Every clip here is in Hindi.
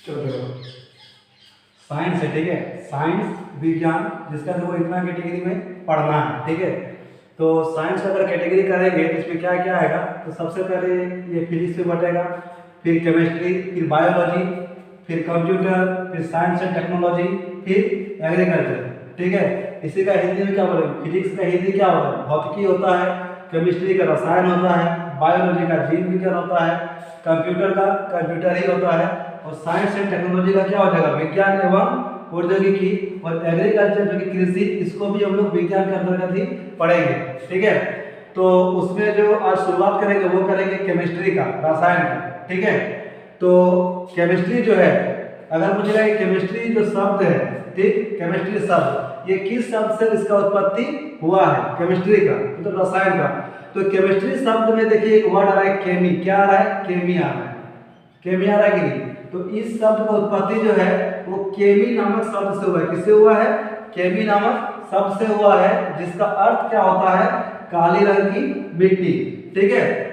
चलो देखो, साइंस है, ठीक है, साइंस विज्ञान, जिसका देखो इतना कैटेगरी में पढ़ना है, ठीक है। तो साइंस का अगर कैटेगरी करेंगे तो इसमें क्या क्या आएगा, तो सबसे पहले ये फिजिक्स में बटेगा, फिर केमिस्ट्री, फिर बायोलॉजी, फिर कंप्यूटर, फिर साइंस एंड टेक्नोलॉजी, फिर एग्रीकल्चर, ठीक है। इसी का हिंदी में क्या बोलेंगे, फिजिक्स का हिंदी क्या होता है, भौतिकी होता है, केमिस्ट्री का रसायन होता है, बायोलॉजी का जीव विज्ञान होता है, कंप्यूटर का कंप्यूटर ही होता है, और साइंस एंड टेक्नोलॉजी का क्या हो जाएगा, विज्ञान एवं प्रौद्योगिकी, और एग्रीकल्चर जो कि कृषि, इसको भी हम लोग विज्ञान के अंतर्गत ही पढ़ेंगे, ठीक है। तो उसमें जो आज शुरुआत करेंगे वो करेंगे केमिस्ट्री का, रसायन का, ठीक है। तो केमिस्ट्री जो है, अगर पूछेगा कि केमिस्ट्री जो शब्द है, ठीक, केमिस्ट्री शब्द ये किस शब्द से इसका उत्पत्ति हुआ है, केमिस्ट्री का मतलब रसायन का। तो केमिस्ट्री शब्द में देखिए एक वर्ड आ रहा है केमी, क्या आ रहा है, केमी आ रहा है, केमी आ रहा है कि नहीं। तो इस शब्द का उत्पत्ति जो है वो केमी नामक शब्द से हुआ है, किससे हुआ है, केमी नामक शब्द से हुआ है, जिसका अर्थ क्या होता है, काली रंग की मिट्टी, ठीक है।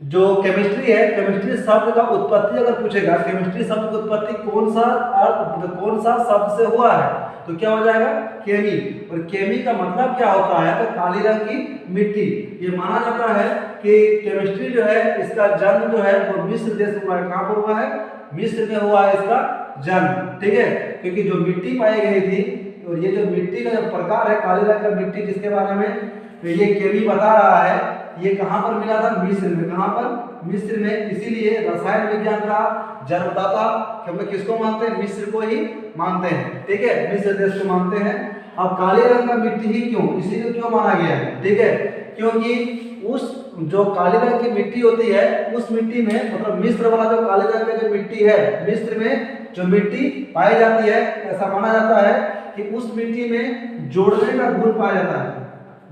जो केमिस्ट्री है, केमिस्ट्री शब्द का उत्पत्ति अगर पूछेगा, केमिस्ट्री शब्द की उत्पत्ति कौन सा अर्थ, कौन सा शब्द से हुआ है, तो क्या हो जाएगा, केमी। और केमी का मतलब क्या होता है, तो काली रंग की मिट्टी। ये माना जाता है कि केमिस्ट्री जो है इसका जन्म जो है वो मिस्र देश में हुआ है। कहाँ पर हुआ है, मिस्र में हुआ है इसका जन्म, ठीक है। क्योंकि जो मिट्टी पाई गई थी, और ये जो मिट्टी का जो प्रकार है काले रंग का मिट्टी, जिसके बारे में तो ये केमी बता रहा है, ये कहाँ पर मिला था, मिस्र में। कहाँ पर, मिस्र में। इसीलिए रसायन विज्ञान का जन्मदाता हम लोग किसको मानते हैं, मिस्र को ही मानते हैं, ठीक है, मिस्र देश को मानते हैं। अब काले रंग का मिट्टी ही क्यों, इसीलिए क्यों माना गया है, ठीक है, क्योंकि उस जो काले रंग की मिट्टी होती है, उस मिट्टी में मतलब मिस्र वाला जो काले रंग का जो मिट्टी है, मिस्र में जो मिट्टी पाई जाती है, ऐसा माना जाता है कि उस मिट्टी में जोड़ने का गुण पाया जाता है,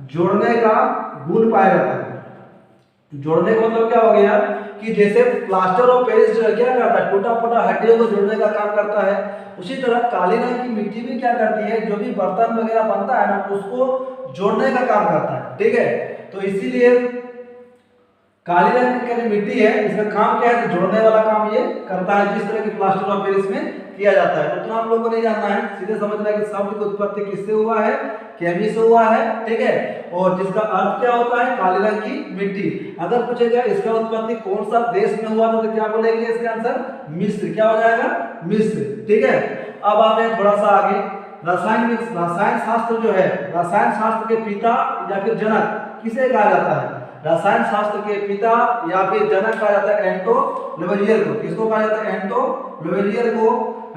जोड़ने का गुण पाया जाता है। जोड़ने का मतलब क्या हो गया कि जैसे प्लास्टर ऑफ पेरिस जो है क्या करता है, टूटा फूटा हड्डियों को जोड़ने का काम करता है, उसी तरह काले रंग की मिट्टी भी क्या करती है, जो भी बर्तन वगैरह बनता है ना, उसको जोड़ने का काम करता है, ठीक है। तो इसीलिए काले रंग की मिट्टी है, इसका काम क्या है, तो जोड़ने वाला काम ये करता है, जिस तरह की प्लास्टर ऑफ पेरिस में किया जाता है। उतना हम लोग को नहीं जानना है, सीधे समझना है कि शब्द की उत्पत्ति किससे हुआ है, केमी से हुआ है, ठीक है। और जिसका अर्थ क्या होता है, काले रंग की मिट्टी। अगर पूछेगा इसका उत्पत्ति कौन सा देश में हुआ तो क्या बोलेंगे, इसका आंसर मिस्र, क्या हो जाएगा, मिस्र, ठीक है। अब आते हैं थोड़ा सा आगे, रसायन शास्त्र जो है, रसायन शास्त्र के पिता या फिर जनक किसे कहा जाता है, रसायन शास्त्र के पिता या फिर जनक कहा जाता है एंटो लेवलियर को। किसको कहा जाता है, एंटो लेवलियर को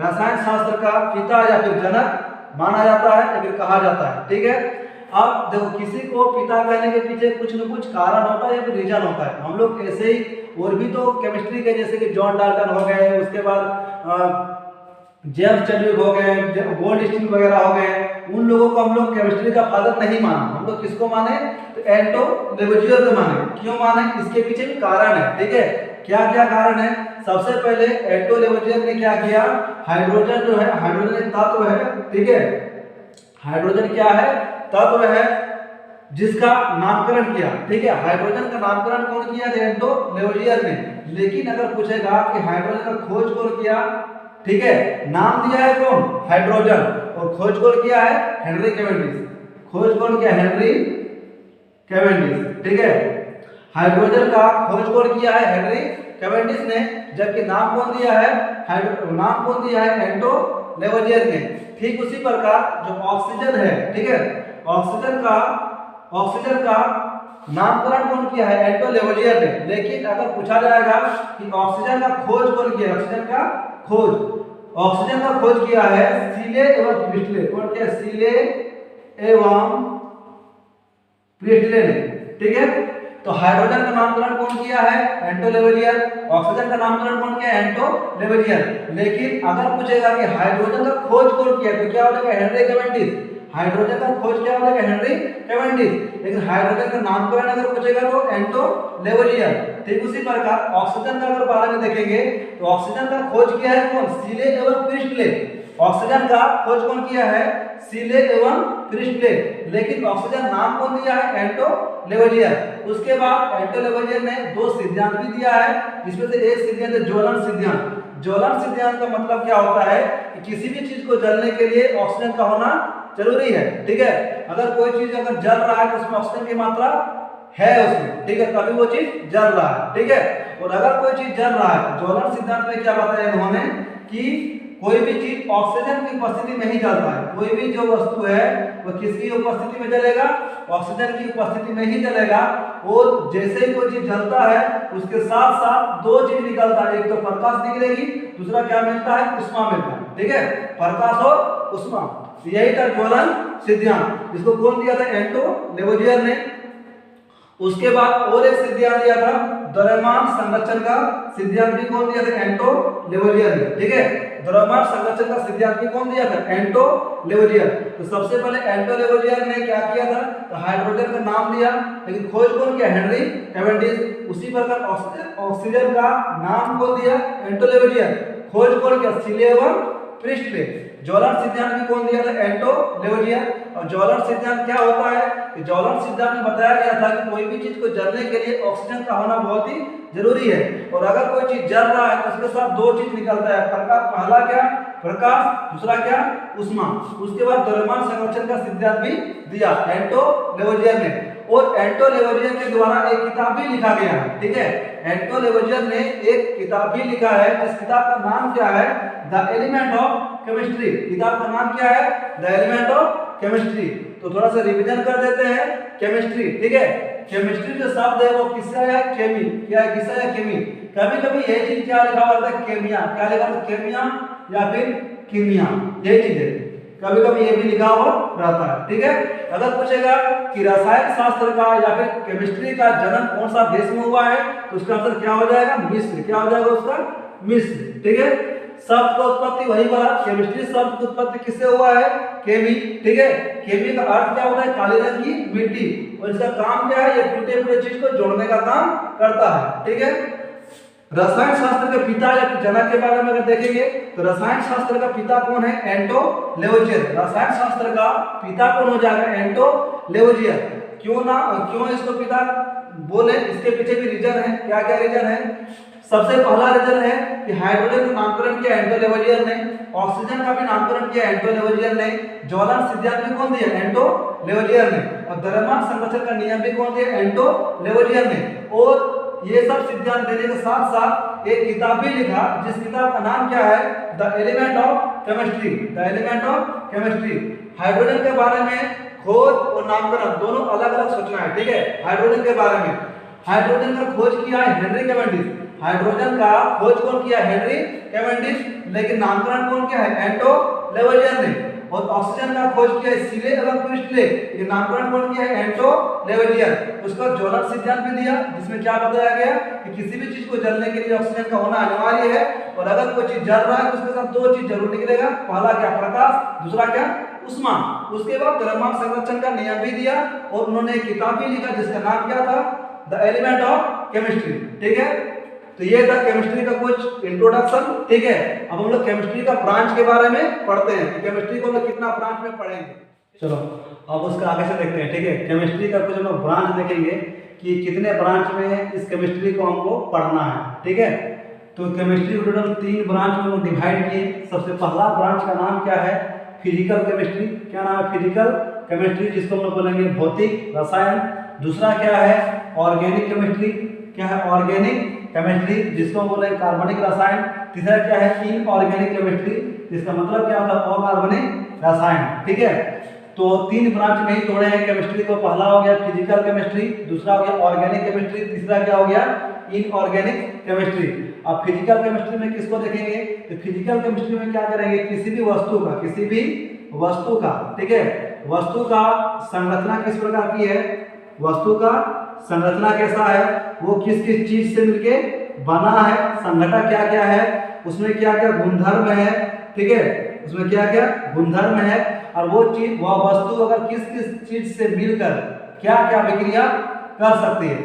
रसायन शास्त्र का पिता या फिर जनक माना जाता है या फिर कहा जाता है, ठीक है। अब देखो, किसी को पिता कहने के पीछे कुछ न कुछ कारण होता है या फिर रीजन होता है। हम लोग ऐसे ही और भी तो केमिस्ट्री के, जैसे कि जॉन डाल्टन हो गए, उसके बाद जेम्स चैडविक हो गए, गोल्डस्टीन वगैरह हो गए, उन लोगों को हम लोग केमिस्ट्री का फादर नहीं माना, हम लोग किसको माने, तो एंटो लेवोइयर को माने। क्यों माने, इसके पीछे भी कारण है, ठीक है। क्या क्या कारण है, सबसे पहले एंटो लेवोइयर ने क्या किया, हाइड्रोजन जो है, हाइड्रोजन एक तत्व है, ठीक है, हाइड्रोजन क्या है, तत्व है, जिसका नामकरण किया, ठीक है। हाइड्रोजन का नामकरण कौन किया, एंटो लेवोइयर ने। लेकिन अगर पूछेगा कि हाइड्रोजन का खोज कौन किया, ठीक है, नाम दिया है कौन, हाइड्रोजन, और खोज कौन किया है, हेनरी कैवेंडिश। खोज कौन किया, हेनरी कैवेंडिश, ठीक है। हाइड्रोजन का खोज कौन किया है, हेनरी कैवेंडिश ने, जबकि नाम कौन दिया है, नाम कौन दिया है, एंटो लेवोइयर ने। ठीक उसी प्रकार जो ऑक्सीजन है, ठीक है, ऑक्सीजन का नामकरण कौन किया है, एंटो लेवोइयर ने। लेकिन अगर पूछा जाएगा कि ऑक्सीजन का खोज कौन किया, ऑक्सीजन का खोज किया है सीले एवं प्रिस्टले। कौन किया, सीले एवं प्रिस्टले ने, ठीक है। तो हाइड्रोजन का नामकरण कौन किया है, एंटो लेवोइयर। ऑक्सीजन का नामकरण कौन किया, एंटो लेवोइयर। लेकिन अगर पूछेगा कि हाइड्रोजन का खोज कौन किया, तो क्या हो जाएगा, हेनरी कैवेंडिश। हाइड्रोजन का खोज क्या हो जाएगा, हेनरी कैवेंडिश। लेकिन हाइड्रोजन का नामकरण अगर पूछेगा तो एंटो लेवोइयर। ठीक उसी प्रकार ऑक्सीजन का अगर बारे में देखेंगे तो ऑक्सीजन का खोज किया है कौन, सीले एवं प्रिस्टले। ऑक्सीजन का खोज कौन किया है, सीले एवं प्रिस्टले। लेकिन ऑक्सीजन नाम कौन दिया है, एंटो लेवोइयर। उसके बाद एंटो लेवोइयर ने दो सिद्धांत भी दिया है, जिसमें से एक सिद्धांत है ज्वलन सिद्धांत। ज्वलन सिद्धांत का मतलब क्या होता है कि किसी भी चीज को जलने के लिए ऑक्सीजन का होना जरूरी है, ठीक है। अगर कोई चीज अगर जल रहा है तो उसमें ऑक्सीजन की मात्रा है उसमें, ठीक है, तभी वो चीज जल रहा है, ठीक है। और अगर कोई चीज जल रहा है, ज्वलन सिद्धांत में क्या बताया इन्होंने कि कोई भी चीज ऑक्सीजन की उपस्थिति में ही जलता है। कोई भी जो वस्तु है वो किसकी उपस्थिति में जलेगा, ऑक्सीजन की उपस्थिति में ही जलेगा। और जैसे ही कोई चीज जलता है उसके साथ साथ दो चीज निकलता है, एक तो प्रकाश निकलेगी, दूसरा क्या मिलता है, उष्मा मिलता है, ठीक है, प्रकाश और उष्मा। यही था ज्वलन सिद्धांत, जिसको कौन दिया था, एंटो लेवोजियर ने। उसके बाद और एक सिद्धांत दिया था द्रव्यमान संरक्षण का सिद्धांत भी कौन दिया था, एंटो लेवोजियर ने, ठीक है। द्रव्यमान संरक्षण का सिद्धांत भी कौन दिया था, एंटो लेवोजियर। तो सबसे पहले एंटो लेवोजियर ने क्या किया था, तो हाइड्रोजन का नाम लिया, लेकिन खोज कौन किया, हेनरी कैवेंडिश। उसी प्रकार ऑक्सीजन का नाम कौन दिया, एंटो लेवोजियर। खोज कौन किया, सीले एवं प्रिस्टले। ज्वलन सिद्धांत भी कौन दिया था, एंटो लेवोजियर। और ज्वलन सिद्धांत क्या होता है कि ज्वलन सिद्धांत में बताया गया था कि कोई भी चीज को जलने के लिए ऑक्सीजन का होना बहुत ही जरूरी है। और अगर कोई चीज जल रहा है तो उसके साथ दो चीज निकलता है, प्रकाश, पहला क्या, प्रकाश, दूसरा क्या, उष्मा। उसके बाद द्रव्यमान संरक्षण का सिद्धांत भी दिया एंटो लेवोजियर ने। और एंटो लेवोजियर के द्वारा एक किताब भी लिखा गया है, ठीक है। एंटो लेवोजियर ने एक किताब भी लिखा है, जिस किताब का नाम क्या है, द एलिमेंट ऑफ केमिस्ट्री। किताब का नाम क्या है, द एलिमेंट ऑफ केमिस्ट्री। तो थोड़ा सा रिवीजन कर देते हैं, केमिस्ट्री, ठीक है। केमिस्ट्री जो शब्द है वो किससे आया, केमी, क्या है, किससे आया, केमी। कभी कभी ये चीज क्या लिखा हुआ है, केमिया, क्या लिखा हुआ है, केमिया या फिर कीमिया, ये चीज है। कभी कभी ये भी लिखा हुआ रहता है, ठीक है। अगर पूछेगा कि रसायन शास्त्र का या फिर केमिस्ट्री का जन्म कौन सा देश में हुआ है, तो उसका आंसर क्या हो जाएगा, मिस्र। क्या हो जाएगा उसका, मिस्र, ठीक है। शब्द का उत्पत्ति वही वाला, केमिस्ट्री शब्द की उत्पत्ति किससे हुआ है, केमी, ठीक है। केमी का अर्थ क्या होता है, काले रंग की मिट्टी। और इसका काम क्या है, ये टूटे फूटे चीज को जोड़ने का काम करता है, ठीक है। रसायन शास्त्र के पिता या जनक के बारे में अगर देखेंगे तो रसायन शास्त्र का पिता कौन है, एंटो लेवोजियर। रसायन शास्त्र का पिता कौन हो जाएगा, एंटो लेवोजियर। क्यों इसको पिता बोले, इसके पीछे भी रीजन है। क्या क्या रीजन है, सबसे पहला रीजन है कि हाइड्रोजन का नामकरण किया एंटो लेवोजियर ने, ऑक्सीजन का भी नामकरण किया एंटो लेवोजियर ने, ज्वलन सिद्धांत भी कौन दिया, एंटो लेवोजियर ने, और द्रव्यमान संरक्षण का नियम भी कौन दिया, एंटो लेवोजियर ने। और ये सब सिद्धांत देने के साथ साथ एक किताब भी लिखा, जिस किताब का नाम क्या है, the element of chemistry. The element of chemistry. Hydrogen के बारे में खोज और नामकरण दोनों अलग अलग सोचना है, ठीक है। हाइड्रोजन के बारे में, हाइड्रोजन का खोज किया है हेनरी कैवेंडिश। हाइड्रोजन का खोज कौन किया, हेनरी कैवेंडिश, लेकिन नामकरण कौन किया है, एंटो लेवोजियर ने। और ऑक्सीजन का खोज किया है सीले एवं प्रिस्टले, ये नामकरण कौन किया है, एंटो लेवोजियर। उसका ज्वलन सिद्धांत भी दिया, जिसमें क्या बताया गया कि किसी भी चीज को जलने के लिए ऑक्सीजन का होना अनिवार्य है। और अगर कोई चीज जल रहा है तो उसके साथ दो चीज जरूर निकलेगा, पहला क्या, प्रकाश, दूसरा क्या, उष्मा। उसके बाद द्रव्यमान संरक्षण का नियम भी दिया और उन्होंने एक किताब भी लिखा जिसका नाम क्या था, द एलिमेंट ऑफ केमिस्ट्री, ठीक है। तो ये था केमिस्ट्री का कुछ इंट्रोडक्शन, ठीक है। अब हम लोग केमिस्ट्री का ब्रांच के बारे में पढ़ते हैं कि केमिस्ट्री को हम लोग कितना ब्रांच में पढ़ेंगे। चलो अब उसका आगे से देखते हैं, ठीक है। केमिस्ट्री का कुछ हम लोग ब्रांच देखेंगे कि कितने ब्रांच में इस केमिस्ट्री को हमको पढ़ना है, ठीक है। तो केमिस्ट्री को टोटल 3 ब्रांच में हम लोग डिवाइड किए। सबसे पहला ब्रांच का नाम क्या है, फिजिकल केमिस्ट्री। क्या नाम है, फिजिकल केमिस्ट्री, जिसको हम लोग बोलेंगे भौतिक रसायन। दूसरा क्या है, ऑर्गेनिक केमिस्ट्री। क्या है, ऑर्गेनिक केमिस्ट्री, जिसको हम बोलेंगे कार्बनिक रसायन। तीसरा क्या है, इनऑर्गेनिक केमिस्ट्री, जिसका मतलब क्या होता है, अकार्बनिक रसायन, ठीक है। तो 3 ब्रांच में ही तोड़े हैं केमिस्ट्री को। पहला हो गया फिजिकल केमिस्ट्री, दूसरा हो गया ऑर्गेनिक केमिस्ट्री, तीसरा क्या हो गया, इनऑर्गेनिक केमिस्ट्री। अब फिजिकल केमिस्ट्री में किसको देखेंगे, तो फिजिकल केमिस्ट्री में क्या करेंगे, किसी भी वस्तु का, किसी भी वस्तु का, ठीक है, वस्तु का संरचना किस प्रकार की है, वस्तु का संरचना कैसा है, वो किस किस चीज से मिलके बना है, संघटक क्या क्या है, उसमें क्या क्या गुणधर्म है, ठीक है, उसमें क्या क्या गुणधर्म है, और वो चीज, वह वस्तु अगर किस किस चीज से मिलकर क्या क्या विक्रिया कर सकती है।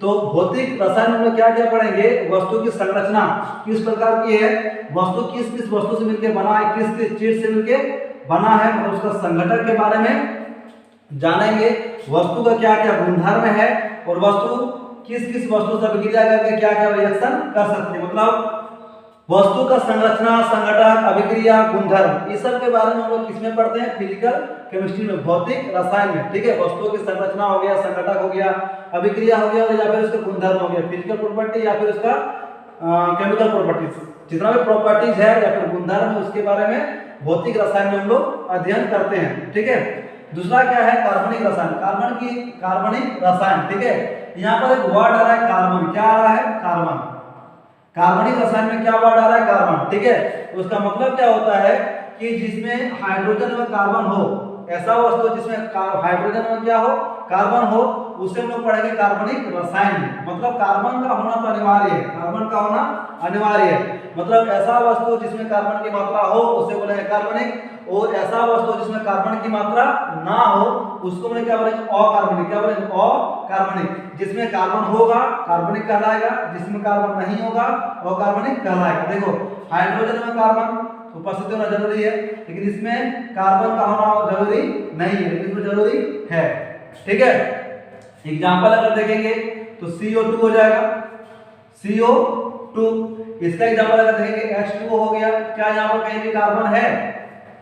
तो भौतिक रसायन में क्या क्या पढ़ेंगे, वस्तु की संरचना किस प्रकार की है, वस्तु किस किस वस्तु से मिलकर बना है, किस किस चीज से मिलकर बना है, और उसका संघटक के बारे में जानेंगे। वस्तु का क्या क्या गुणधर्म है और वस्तु किस किस वस्तु से विक्रिया करके क्या क्या रिएक्शन कर सकती है। मतलब वस्तु का संरचना, संघटक, अभिक्रिया, गुणधर्म, इस सब के बारे में हम लोग किसमें पढ़ते हैं? फिजिकल केमिस्ट्री में, भौतिक रसायन में। ठीक है, वस्तुओं की संरचना हो गया, संघटक हो गया, अभिक्रिया हो गया, या फिर उसका गुणधर्म हो गया, फिजिकल प्रॉपर्टी या फिर उसका केमिकल प्रॉपर्टीज, जितना भी प्रॉपर्टीज है या फिर गुणधर्म है उसके बारे में भौतिक रसायन में हम लोग अध्ययन करते हैं। ठीक है, दूसरा क्या है? कार्बनिक रसायन, कार्बनिक रसायन। ठीक है, यहाँ पर एक वर्ड आ रहा है कार्बन, क्या आ रहा है? कार्बन। कार्बनिक रसायन में क्या वर्ड आ रहा है? कार्बन। ठीक है, उसका मतलब क्या होता है कि जिसमें हाइड्रोजन में कार्बन हो, ऐसा वस्तु जिसमें हाइड्रोजन में क्या हो? कार्बन हो, उसे हम लोग पढ़ेंगे कार्बनिक रसायन में। मतलब कार्बन का होना तो अनिवार्य है, कार्बन का होना अनिवार्य है। मतलब ऐसा वस्तु जिसमें कार्बन की मात्रा हो उसे बोलेंगे कार्बनिक, और ऐसा वस्तु जिसमें कार्बन की मात्रा ना हो उसको बोलेंगे क्या? बोलेंगे अकार्बनिक। क्या बोलेंगे? अकार्बनिक। जिसमें कार्बन होगा कार्बनिक कहलाएगा, जिसमें कार्बन नहीं होगा अकार्बनिक कहलाएगा। देखो, हाइड्रोजन में कार्बन उपस्थित होना जरूरी है, लेकिन इसमें कार्बन का होना जरूरी नहीं है, लेकिन इसमें जरूरी है। ठीक है, एग्जाम्पल अगर देखेंगे तो CO2 हो जाएगा, CO2। इसका एग्जाम्पल अगर देखेंगे H2O हो गया। क्या यहाँ पर कहीं भी कार्बन है?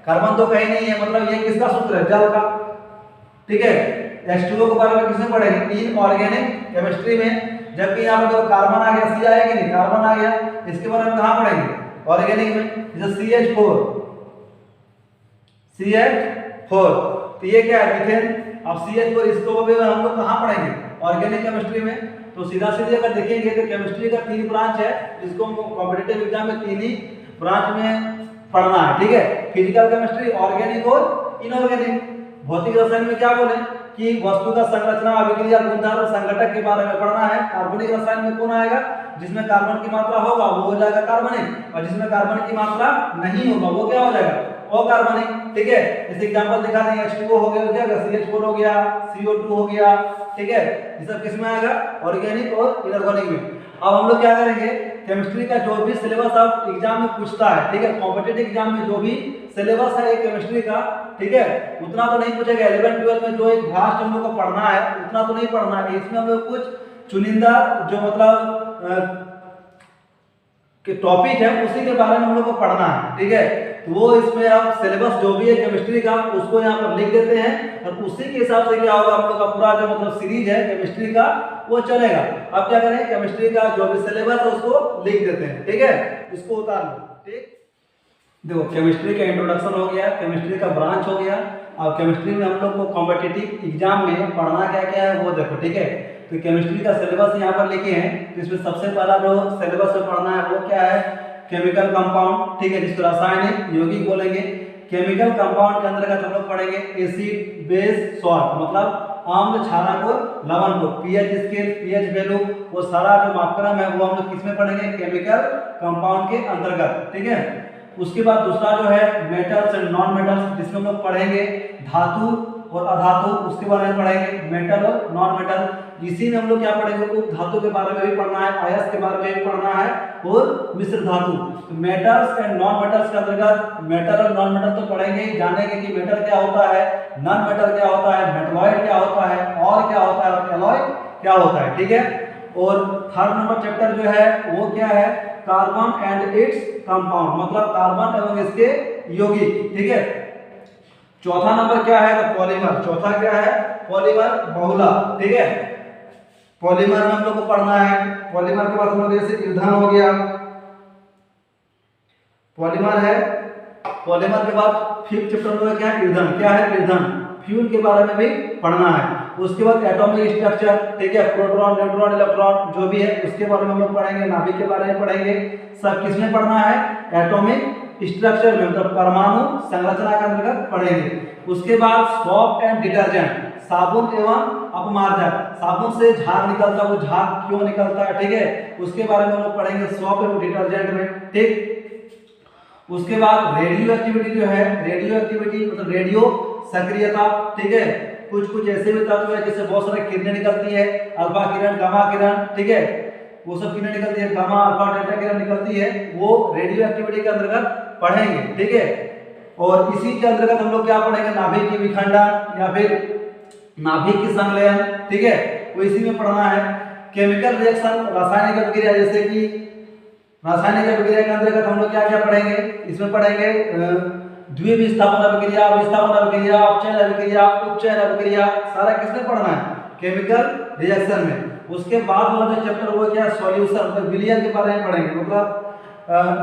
कार्बन तो कहीं नहीं है, मतलब ये किसका सूत्र है? जल का। ठीक है, H2O के बारे में किसमें पढ़ेंगे? इनऑर्गेनिक केमिस्ट्री में। जबकि यहाँ पर तो कार्बन आ गया, C आया कि नहीं? कार्बन आ गया, इसके बारे में कहाँ पढ़ेंगे? ऑर्गेनिक में। जैसे CH4, तो ये क्या है? मीथेन। अब CH4 इसको भी हम लोग कहाँ पढ़ेंगे? ऑर्गेनिक केमिस्ट्री में। तो सीधा सीधे अगर देखेंगे तो केमिस्ट्री का 3 ब्रांच है, जिसको कॉम्पिटिटिव एग्जाम में 3 ही ब्रांच में पढ़ना है। ठीक है, फिजिकल केमिस्ट्री, ऑर्गेनिक और इनऑर्गेनिक। भौतिक रसायन में क्या बोले कि वस्तु का संरचना, अभिक्रिया, गुणधर्म, संघटक के बारे में पढ़ना है। कार्बनिक रसायन में कौन आएगा? जिसमें कार्बन की मात्रा होगा वो हो जाएगा कार्बनिक, और जिसमें कार्बन की मात्रा नहीं होगा वो क्या हो जाएगा? अकार्बनिक। ठीक है, जैसे एग्जांपल दिखा देंगे, H2O हो गया, CH4 हो गया, CO2 हो गया। ठीक है, ये सब किस में आएगा? ऑर्गेनिक और इनऑर्गेनिक में। अब हम लोग क्या करेंगे? केमिस्ट्री का जो भी सिलेबस आप एग्जाम में पूछता है, ठीक है, कॉम्पिटिटिव एग्जाम में जो भी सिलेबस है केमिस्ट्री का, ठीक है, उतना तो नहीं पूछेगा। 11 12 में जो एक भास्ट हम लोग को पढ़ना है उतना तो नहीं पढ़ना है। इसमें हम लोग कुछ चुनिंदा जो मतलब कि टॉपिक है उसी के बारे में हम लोग को पढ़ना है। ठीक है, तो वो इसमें आप सिलेबस जो भी है केमिस्ट्री का उसको यहाँ पर लिख देते हैं, और उसी के हिसाब से क्या होगा हम लोग का पूरा जो मतलब सीरीज है केमिस्ट्री का वो चलेगा। अब क्या करें? केमिस्ट्री का जो भी सिलेबस है उसको लिख देते हैं। ठीक है, इसको उतार लो। ठीक, देखो केमिस्ट्री का इंट्रोडक्शन हो गया, केमिस्ट्री का ब्रांच हो गया। अब केमिस्ट्री में हम लोग को कॉम्पिटिटिव एग्जाम में पढ़ना क्या क्या है वो देखो। ठीक है, तो केमिस्ट्री का सिलेबस यहाँ पर लिखे हैं, तो इसमें सबसे पहला जो सिलेबस में पढ़ना है वो क्या है? Chemical compound. ठीक है, जिसको रासायनिक यौगिक बोलेंगे। केमिकल कंपाउंड के अंतर्गत हम लोग पढ़ेंगे एसिड, बेस, सॉल्ट, मतलब अम्ल, क्षारक और लवण को, पीएच स्केल, पीएच वैल्यू, वो सारा जो मापक्रम है वो हम लोग किसमें पढ़ेंगे? केमिकल कंपाउंड के अंतर्गत। ठीक है, उसके बाद दूसरा जो है मेटल्स एंड नॉन मेटल्स, जिसमें हम लोग पढ़ेंगे धातु और अधातु, उसके बारे में पढ़ेंगे, मेटल और नॉन मेटल। इसी में हम लोग क्या पढ़ेंगे? उप धातु के बारे में भी पढ़ना है, अयस्क के बारे में भी पढ़ना है, और मिश्र धातु। तो मेटल्स एंड नॉन मेटल्स के अंतर्गत मेटल और नॉन मेटल तो पढ़ेंगे, जानेंगे कि मेटल क्या होता है, नॉन मेटल क्या होता है, मेटलॉइड क्या होता है, और क्या होता है, और एलॉय क्या होता है। ठीक है, और थर्ड नंबर चैप्टर जो है वो क्या है? कार्बन एंड इट्स कंपाउंड, मतलब कार्बन एवं इसके यौगिक। ठीक है, चौथा नंबर क्या है? तो पॉलीमर। चौथा क्या है? पॉलीमर बहुला। ठीक है, पॉलीमर में हम लोग को पढ़ना है। पॉलीमर के बाद हम लोग जैसे ईंधन हो गया, पॉलीमर है। पॉलीमर के बाद फिफ्थ चैप्टर में क्या है? ईंधन। क्या है? ईंधन, फ्यूल के बारे में भी पढ़ना है। उसके बाद एटॉमिक स्ट्रक्चर, ठीक है, प्रोटॉन, न्यूट्रॉन, इलेक्ट्रॉन जो भी है उसके बारे में हम लोग पढ़ेंगे, नाभिक के बारे में पढ़ेंगे। सब किसमें पढ़ना है? एटॉमिक स्ट्रक्चर में, मतलब परमाणु संरचना के अंतर्गत पढ़ेंगे। उसके बाद सोप एंड डिटर्जेंट, साबुन एवं अपमार्जक, साबुन से झाग निकलता है, वो झाग क्यों निकलता है, ठीक है, उसके बारे में हम लोग पढ़ेंगे सोप एवं डिटर्जेंट में। ठीक, उसके बाद रेडियो एक्टिविटी जो है, रेडियो एक्टिविटी मतलब रेडियो सक्रियता, ठीक है, कुछ कुछ ऐसे भी तत्व है जैसे बहुत सारे किरणें निकलती है, अल्फा किरण, गामा किरण, ठीक है, वो सब किरणें निकलती है, गामा, अल्फा, डेल्टा किरण निकलती है, वो रेडियो एक्टिविटी के अंतर्गत पढ़ेंगे। ठीक है, और इसी के अंतर्गत हम लोग क्या पढ़ेंगे? नाभिक की विखंडन या फिर नाभिक की संलयन, ठीक है, वो इसी में पढ़ना है। केमिकल रिएक्शन, रासायनिक अभिक्रिया, जैसे कि रासायनिक अभिक्रिया के अंतर्गत हम लोग क्या क्या पढ़ेंगे, इसमें पढ़ेंगे द्विविस्थापन अभिक्रिया, विस्थापन अभिक्रिया, अपचयन अभिक्रिया, उपचयन अभिक्रिया, सारा किसमें पढ़ना है, केमिकल रिएक्शन में। उसके बाद वाला जो चैप्टर वो क्या, सॉल्यूशन, मतलब विलयन के बारे में पढ़ेंगे, मतलब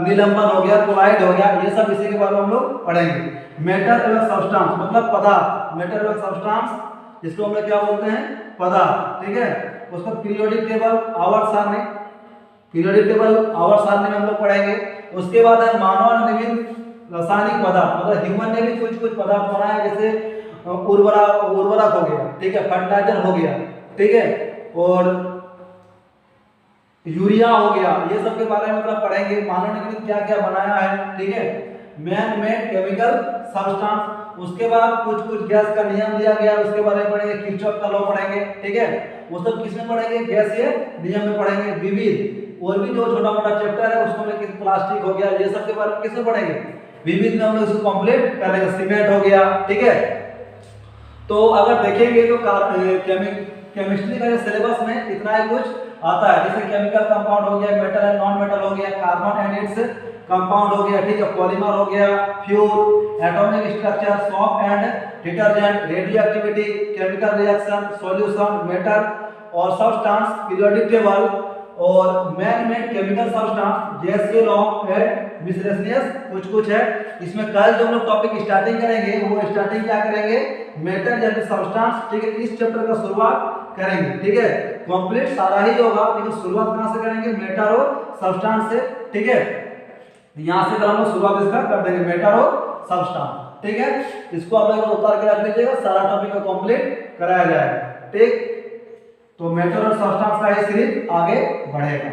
निलंबन हो गया, क्लोराइड हो गया, ये सब इसी के बारे में हम लोग पढ़ेंगे। मेटल एवं सब्सटेंस मतलब पदार्थ, मेटल एवं सब्सटेंस जिसको हम लोग क्या बोलते हैं, पदार्थ, ठीक है। उसको पीरियोडिक टेबल, आवर्त सारणी, पीरियोडिक टेबल आवर्त सारणी में हम लोग पढ़ेंगे। उसके बाद है मानव निर्मित रासायनिक पदार्थ, मतलब ह्यूमन ने भी कुछ कुछ पदार्थ बनाया, जैसे उर्वरक हो गया, ठीक है, फर्टिलाइजर हो गया, ठीक है, और यूरिया हो गया, ये सब के बारे में मतलब पढ़ेंगे, मानव निर्मित क्या क्या बनाया है, ठीक है, मैन मेड केमिकल सब्सटेंस। उसके बाद कुछ कुछ गैस का नियम दिया गया, उसके बारे में पढ़ेंगे, किरचॉफ का लॉ पढ़ेंगे, ठीक है, वो सब किसमें पढ़ेंगे, गैसीय नियम में पढ़ेंगे। विविध और भी जो छोटा मोटा चैप्टर है उसको में प्लास्टिक हो गया, ये सब के बारे में किसमें पढ़ेंगे, विविध में हम लोग इसको कंप्लीट कर लेंगे। सीमेंट हो गया, ठीक है। तो अगर देखेंगे तो केमिस्ट्री का सिलेबस में इतना ही कुछ आता है, जैसे केमिकल कंपाउंड हो गया, मेटल एंड नॉन मेटल हो गया, कार्बन एंड इट्स कंपाउंड हो गया, ठीक है, पॉलीमर हो गया, fuel, atomic structure, soap and detergent, radio activity, chemical reaction, solution, metal और सब्सटेंस, पीरियोडिक टेबल और man made chemical substance, JSA law and miscellaneous कुछ कुछ है। इसमें कल जो हम लोग टॉपिक स्टार्टिंग करेंगे वो स्टार्टिंग क्या करेंगे, मेटल या सब्सटेंस, ठीक है, इस चैप्टर का शुरुआत करेंगे, ठीक है। कंप्लीट सारा ही होगा लेकिन शुरुआत कहां से करेंगे, मेटल और सब्सटेंस से, ठीक है। यहां से हम लोग शुरुआत इसका कर देंगे, मेटल और सब्सटेंस, ठीक है। इसको आप लोग उतार के रख लीजिएगा, सारा टॉपिक को कंप्लीट कराया जाएगा, ठीक। तो मेटल और सब्सटेंस का ये सीरीज आगे बढ़ेगा।